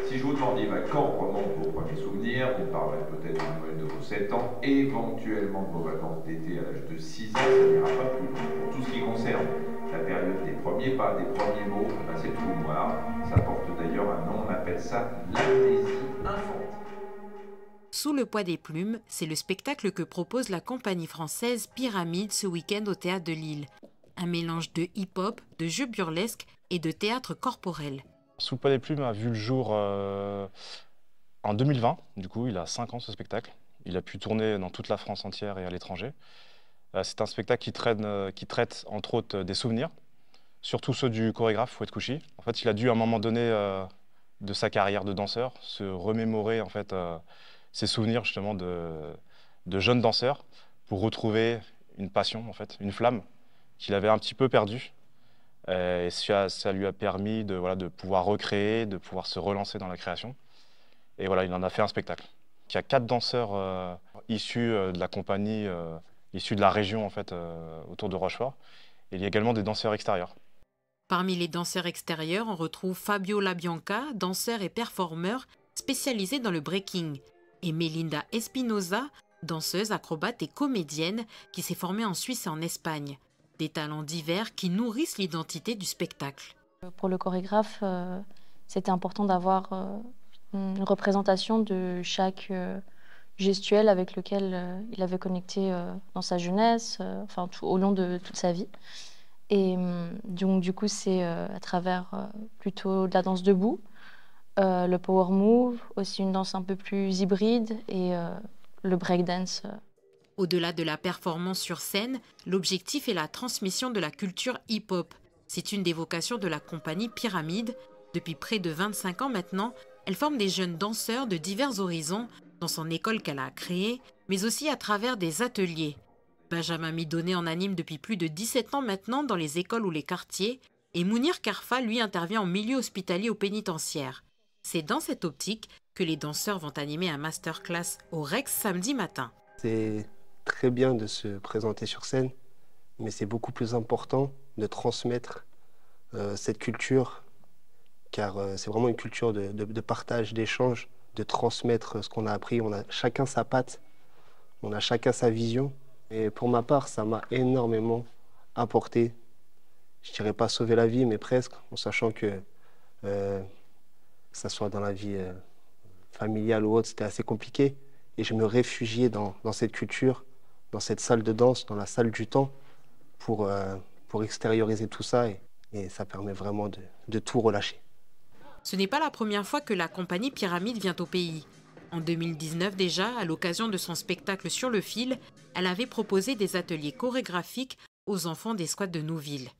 Si je vous demande, quand remontent vos premiers souvenirs, vous parlerez peut-être de Noël de vos 7 ans, éventuellement de vos vacances d'été à l'âge de 6 ans, ça n'ira pas plus loin. Pour tout ce qui concerne la période des premiers pas, des premiers mots, c'est tout noir. Ça porte d'ailleurs un nom, on appelle ça l'amnésie infantile. Sous le poids des plumes, c'est le spectacle que propose la compagnie française Pyramide ce week-end au Théâtre de Lille. Un mélange de hip-hop, de jeux burlesques et de théâtre corporel. Sous le poids des plumes a vu le jour en 2020, du coup il a 5 ans ce spectacle. Il a pu tourner dans toute la France entière et à l'étranger. C'est un spectacle qui traite entre autres des souvenirs, surtout ceux du chorégraphe Fouet Kouchi. En fait, il a dû à un moment donné de sa carrière de danseur se remémorer en fait, ses souvenirs justement de jeunes danseurs pour retrouver une passion, en fait, une flamme qu'il avait un petit peu perdue. Et ça lui a permis de pouvoir recréer, de pouvoir se relancer dans la création. Et voilà, il en a fait un spectacle. Il y a 4 danseurs issus de la compagnie, issus de la région en fait, autour de Rochefort. Et il y a également des danseurs extérieurs. Parmi les danseurs extérieurs, on retrouve Fabio Labianca, danseur et performeur spécialisé dans le breaking, et Melinda Espinosa, danseuse, acrobate et comédienne qui s'est formée en Suisse et en Espagne. Des talents divers qui nourrissent l'identité du spectacle. Pour le chorégraphe, c'était important d'avoir une représentation de chaque gestuelle avec lequel il avait connecté dans sa jeunesse, au long de toute sa vie. Et donc du coup, c'est à travers plutôt de la danse debout, le power move, aussi une danse un peu plus hybride et le breakdance. Au-delà de la performance sur scène, l'objectif est la transmission de la culture hip-hop. C'est une des vocations de la compagnie Pyramide. Depuis près de 25 ans maintenant, elle forme des jeunes danseurs de divers horizons dans son école qu'elle a créée, mais aussi à travers des ateliers. Benjamin Midonnet en anime depuis plus de 17 ans maintenant dans les écoles ou les quartiers, et Mounir Karfa, lui, intervient en milieu hospitalier ou pénitentiaire. C'est dans cette optique que les danseurs vont animer un masterclass au Rex samedi matin. C'est très bien de se présenter sur scène, mais c'est beaucoup plus important de transmettre cette culture, car c'est vraiment une culture de partage, d'échange, de transmettre ce qu'on a appris. On a chacun sa patte, on a chacun sa vision. Et pour ma part, ça m'a énormément apporté. Je ne dirais pas sauver la vie, mais presque, en sachant que, que ça soit dans la vie familiale ou autre, c'était assez compliqué. Et je me réfugiais dans cette culture, dans cette salle de danse, dans la salle du temps, pour extérioriser tout ça. Et ça permet vraiment de tout relâcher. Ce n'est pas la première fois que la compagnie Pyramide vient au pays. En 2019 déjà, à l'occasion de son spectacle Sur le fil, elle avait proposé des ateliers chorégraphiques aux enfants des squats de Nouville.